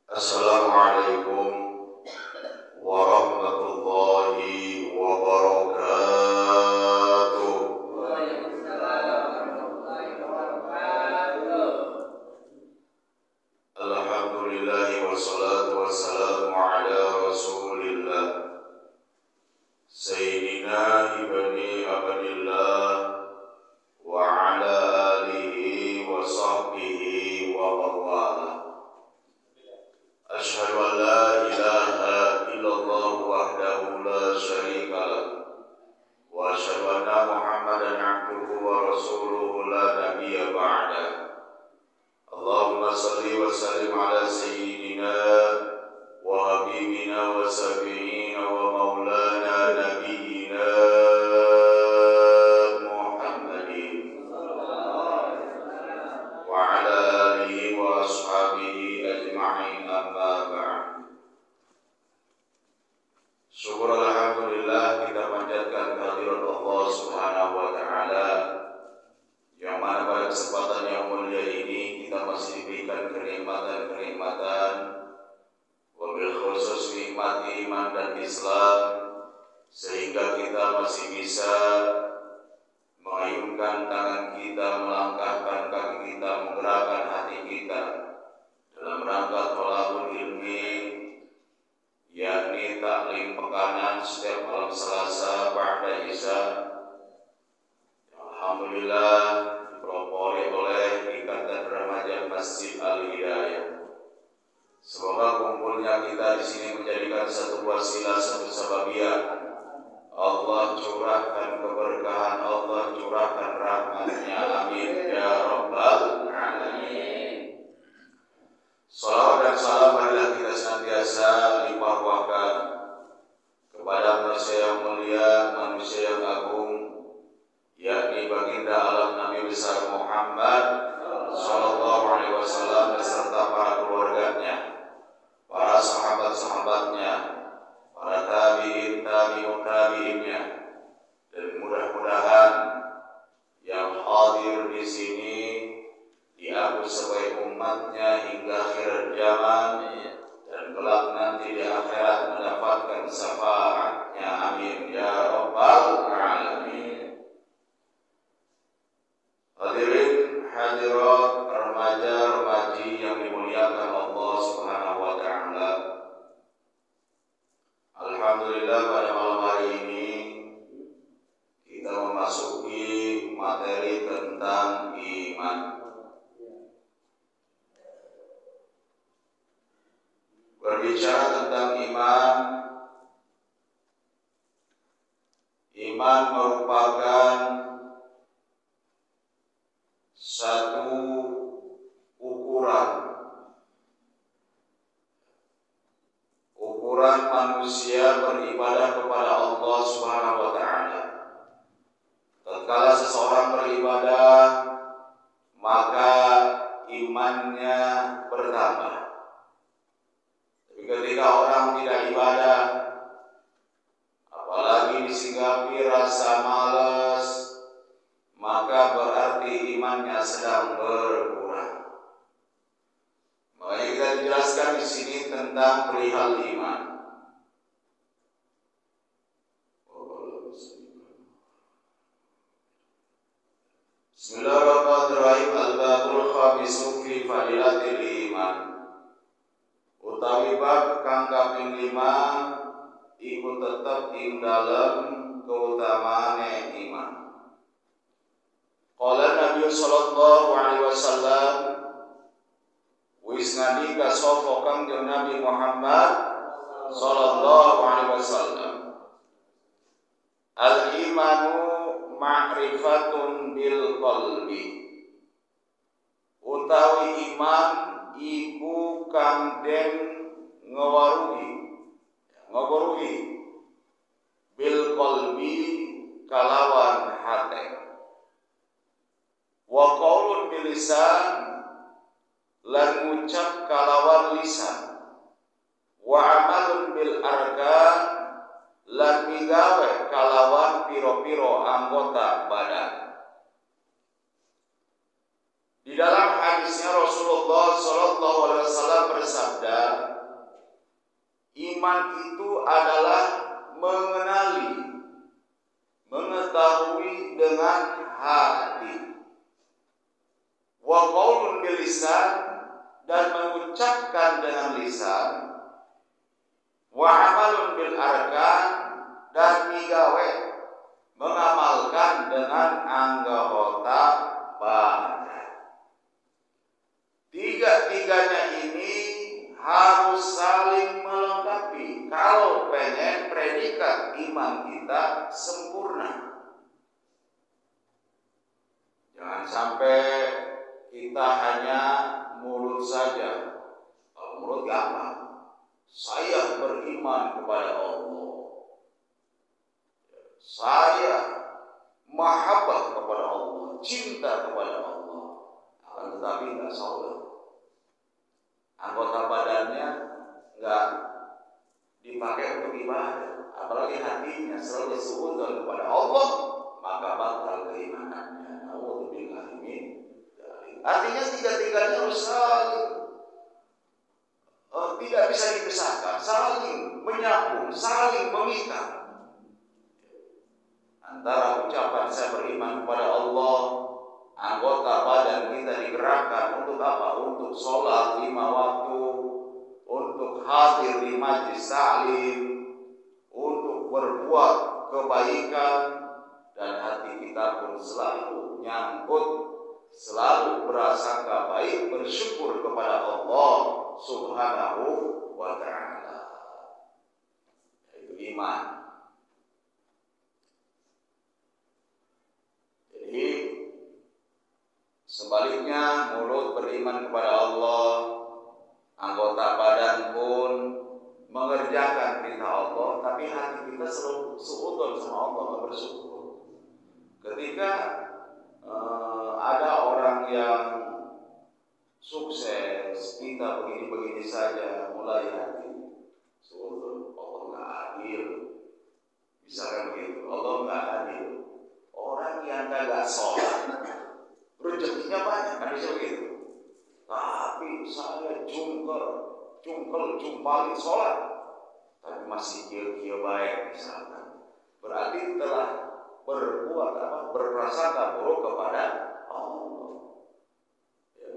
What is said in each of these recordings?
Assalamualaikum warahmatullahi wabarakatuh. Alhamdulillah wassalatu wassalamu ala rasulillah Sayyidina ibni abadillah wa ala alihi wa sahbihi wa mawala. Asyhadu an la ilaha illallah wahdahu la syarika lah wa asyhadu anna Muhammadan abduhu wa rasuluhu la nabiyya ba'da. Allahumma salli wa sallim ala sayyidina wa habibina wa sabiina wa maulana nabiyyina Muhammadin wa ala alihi wa ashabihi ajma'in. Amma ba'd. Syukur alhamdulillah kita panjatkan kehadirat Allah Subhanahu wa taala yang mana pada kesempatan yang mulia ini kita masih diberikan kenikmatan-kenikmatan, wabil khusus nikmat iman dan Islam, sehingga kita masih bisa mengayunkan tangan kita, melangkahkan kaki kita, menggerakkan hati kita dalam rangka thalabul ilmi, yakni taklim pekanan setiap malam Selasa ba'da Isya. Alhamdulillah dipelopori oleh Ikatan Remaja Masjid Al-Hidayah. Semoga kumpulnya kita di sini menjadikan satu wasilah, satu sababiyah. Allah curahkan keberkahan, Allah curahkan rahmatnya. Amin ya rabbal alamin. Salawat dan salam marilah kita senantiasa limpah-limpahkan kepada manusia yang mulia, manusia yang agung, yakni baginda alam Nabi besar Muhammad sallallahu alaihi wasallam beserta para keluarganya, para sahabat-sahabatnya, para tabi'in, tabi'ut tabi'innya, dan mudah-mudahan yang hadir di sini diaku sebagai umatnya hingga akhir zaman dan kelak nanti di akhirat mendapatkan syafaatnya. Amin ya rabbal alamin. Hadirin hadirat remaja-remaji yang dimuliakan Allah Subhanahu wa taala. Alhamdulillah pada malam hari ini kita memasuki materi tentang iman. Berbicara tentang iman, iman merupakan satu ukuran manusia beribadah kepada Allah Subhanahu wa taala. Tatkala seseorang beribadah, maka imannya bertambah. Tapi ketika orang tidak ibadah, apalagi disinggapi rasa malas, maka berarti imannya sedang berkurang. Makanya kita dijelaskan di sini tentang perihal iman. Bismillahirrahmanirrahim. Al-babul khamisu fi fadilatil iman. Utawi bab kang kaping 5 iku tetep ing dalem keutamaane iman. Qala Nabi sallallahu alaihi wasallam, wis nandika sapa Kanjeng Nabi Muhammad sallallahu alaihi wasallam, al-imanu ma'rifatun bil qalbi. Utawi iman iku kang den ngewaruhi bil qalbi kalawan hate, wa qaulun bil lisan lan ngucap kalawan lisan, wa amalun bil arkan lan migawe kalawan piro-piro anggota badan. Di dalam hadisnya Rasulullah SAW bersabda, iman itu adalah mengenali, mengetahui dengan hati, wa qaulun bil lisan, dan mengucapkan dengan lisan, wa amalun bil arkan, dan migawe mengamalkan dengan anggota badan. Tiga-tiganya ini harus saling melengkapi kalau pengen predikat iman kita sempurna. Jangan sampai kita hanya mulut saja. Kalau mulut gampang, saya beriman kepada Allah, saya mahabbah kepada Allah, cinta kepada Allah, akan tetapi nggak soleh. Anggota badannya nggak dipakai untuk ibadah, apalagi hatinya selalu suudzon kepada Allah, maka batal keimanannya. Naudzubillah min dzalik. Artinya tiga-tiganya harus saling, tidak bisa dipisahkan, saling menyambung, saling mengikat. Antara ucapan saya beriman kepada Allah, anggota badan kita digerakkan untuk apa? Untuk sholat 5 waktu, untuk hadir di majlis taklim, untuk berbuat kebaikan, dan hati kita pun selalu nyangkut, selalu berasangka baik, bersyukur kepada Allah Subhanahu wa ta'ala. Itu iman. Jadi sebaliknya, mulut beriman kepada Allah, anggota badan pun mengerjakan perintah Allah, tapi hati kita selalu suudzon sama Allah, bersyukur. Ketika ada orang yang sukses, kita begini-begini saja, mulai hati suudzon, Allah nggak adil, misalkan begitu, Allah nggak adil. Orang yang kagak sholat, rezekinya banyak, kan bisa begitu. Tapi saya jumpalin sholat, tapi masih kira-kira baik misalkan, berarti telah berbuat apa? Berprasangka buruk kepada Allah. Ya.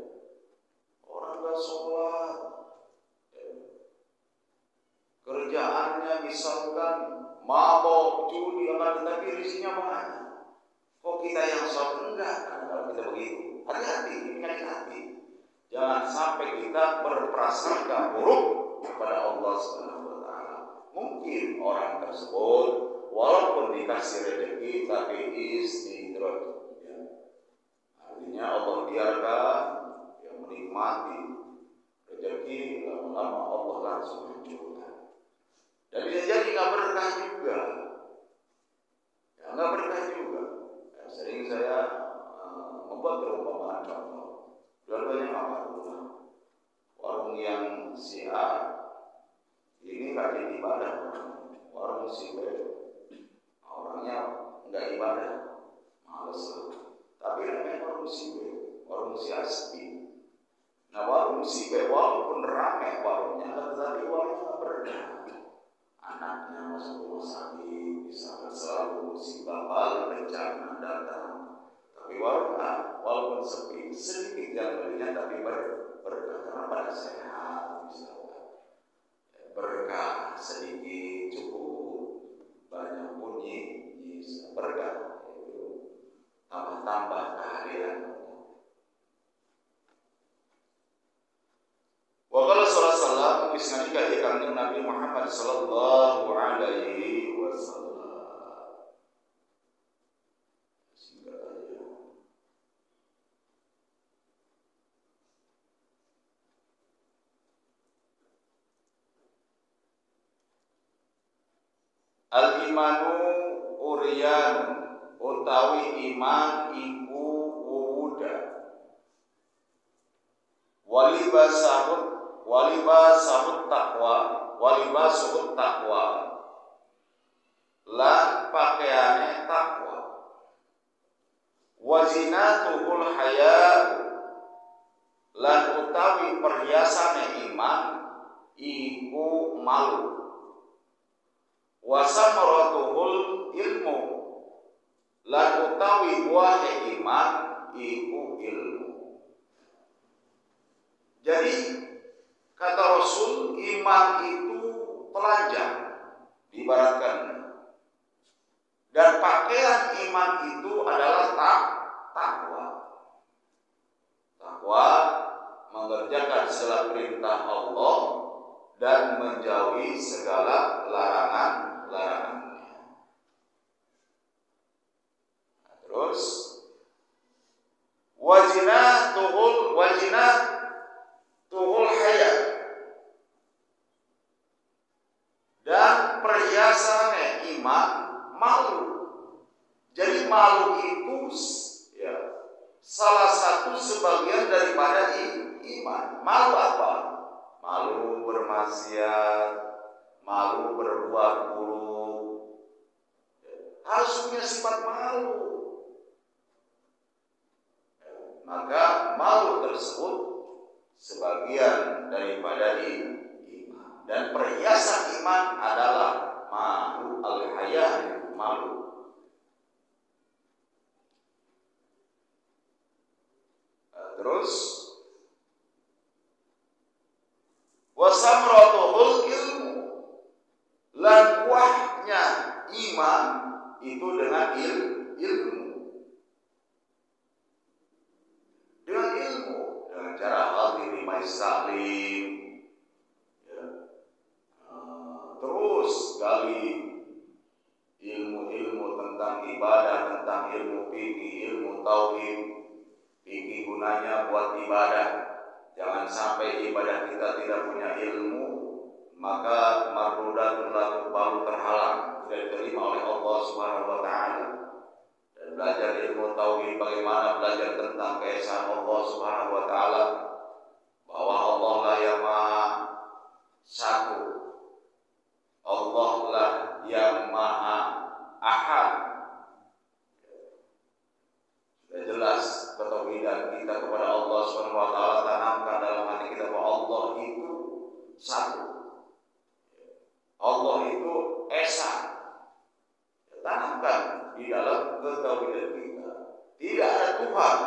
Orang nggak sholat, ya. Kerjaannya misalkan mabok, judi, tetapi rezekinya banyak. Kok kita yang sholat enggak? Nah, kalau kita begitu, hati-hati, ini penyakit hati. Jangan sampai kita berprasangka buruk kepada Allah Subhanahu wa ta'ala. Mungkin orang tersebut walaupun dikasih rezeki tapi istidraj, ya. Artinya Allah biarkan yang menikmati rezeki, lama-lama Allah langsung hancurkan. Dan bisa jadi nggak berkah juga, ya, nggak berkah juga. Ya, sering saya membuat perumpamaan contoh. Dua-duanya apa? Warung yang si A ini rajin ibadah, warung si B orangnya nggak ibadah, males lah. Tapi namanya warung si B, warung si A sepi. Nah warung si B walaupun ramai warungnya, tetapi warungnya nggak berkah. Anaknya masuk rumah sakit, bisa selalu si bapak bencana datang. Tapi warung A walaupun sepi, sedikit yang belinya tapi berkah karena pada sehat, misalkan berkah sedikit cukup, banyak bunyi bisa berkah, itu tambah kehadiran. Wa qala sallallahu alaihi wasallam isnadika ikannya Nabi Muhammad sallallahu alaihi wasallam. Al-imanu uriyan, utawi iman iku wuda. Walibasahut taqwa, lan pakaiane takwa. Wazinatuhul haya, lan utawi perhiasane iman iku malu. wa samaratuhul ilmu, lan utawi buahe iman iku ilmu. Jadi kata Rasul, iman itu telanjang diibaratkan, dan pakaian iman itu adalah takwa. Takwa mengerjakan segala perintah Allah dan menjauhi segala larangannya. Terus wajinatuhul haya, dan perhiasannya iman malu. Jadi malu itu ya salah satu sebagian daripada iman. Malu apa? Malu bermaksiat, malu berbuat buruk. Harus punya sifat malu. Maka malu tersebut sebagian daripada iman. Dan perhiasan iman adalah malu, al-haya, malu. Terus wasamratuhul ilmu, lan buahnya iman itu dengan ilmu. Dengan cara hadiri maisalim, ya. Terus gali ilmu-ilmu tentang ibadah, tentang ilmu fikih, ilmu tauhid. Fikih gunanya buat ibadah. Jangan sampai ibadah kita tidak punya ilmu, maka mardudatun lahu baru terhalang, tidak diterima oleh Allah Subhanahu wa taala. Dan belajar ilmu tauhid, bagaimana belajar tentang keesaan Allah Subhanahu wa taala, bahwa Allah lah yang Maha Satu, Allah lah yang Maha Ahad. Sudah jelas ketauhidan kita kepada Allah Subhanahu wa taala, tanamkan dalam hati kita bahwa Allah itu satu. Allah itu esa. Tanamkan di dalam ketauhidan kita. Tidak ada Tuhan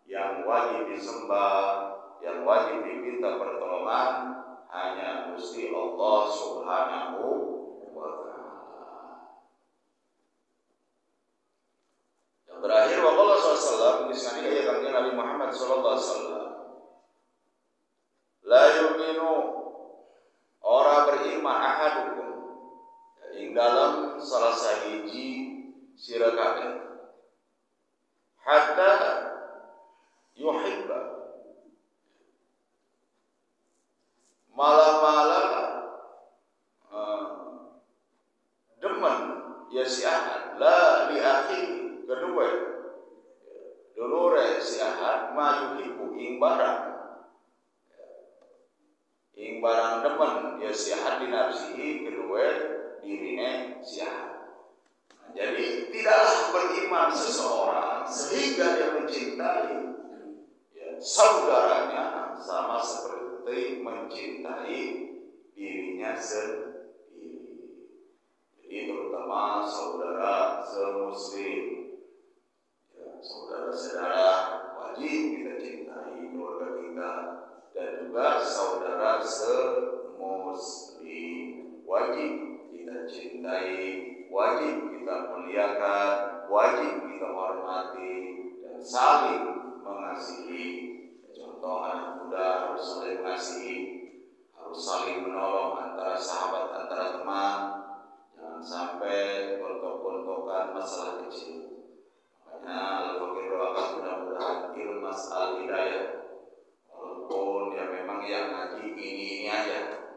yang wajib disembah, yang wajib diminta pertolongan, hanya Gusti Allah Subhanahu wa taala. Yang terakhir, waqala sallallahu disani ayat kanjeng Nabi Muhammad sallallahu alaihi wasallam, la yu'minu, ora beriman ahadukum ing dalam salah sahiji sira kabeh, hatta yuhibba, mala-mala demen ya si ahad, la li akhi, kedua dulure si ahad ma yuhibbu ing barang demen ya si ahad di nafsihi, kedua dirine si ahad. Jadi tidaklah beriman seseorang sehingga dia mencintai ya, saudaranya sama seperti mencintai dirinya sendiri. Jadi terutama saudara semuslim, ya, saudara-saudara wajib kita cintai, keluarga kita, dan juga saudara semuslim wajib kita cintai, wajib kita muliakan, wajib kita hormati dan saling mengasihi. Contoh anak muda harus saling mengasihi, harus saling menolong antara sahabat, antara teman. Jangan sampai gontok-gontokan masalah kecil. Makanya al-fakir doakan mudah-mudahan ilmas al-hidayah, walaupun ya memang yang ngaji ini aja,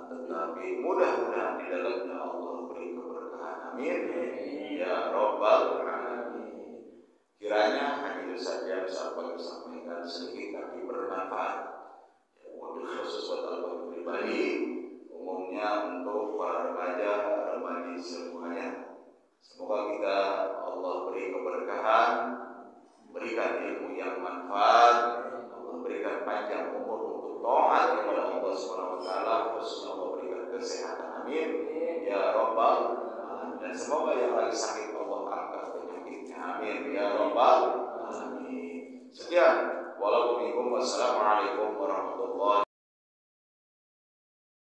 tetapi mudah-mudahan di dalamnya Allah beri keberkahan. Amin ya rabbal alamin. Kiranya hanya itu saja bisa Bapak sampaikan, sedikit tapi bermanfaat. Ya, wabil khusus buat Bapak pribadi, umumnya untuk para remaja semuanya. Semoga kita Allah beri keberkahan, berikan ilmu yang manfaat, Allah berikan panjang umur untuk taat kepada Allah Subhanahu wa taala, khususnya Allah berikan kesehatan. Amin ya rabbal semoga yang lagi sakit Allah angkat penyakitnya. Amin ya rabbal alamin. Sekian. Wassalamualaikum warahmatullahi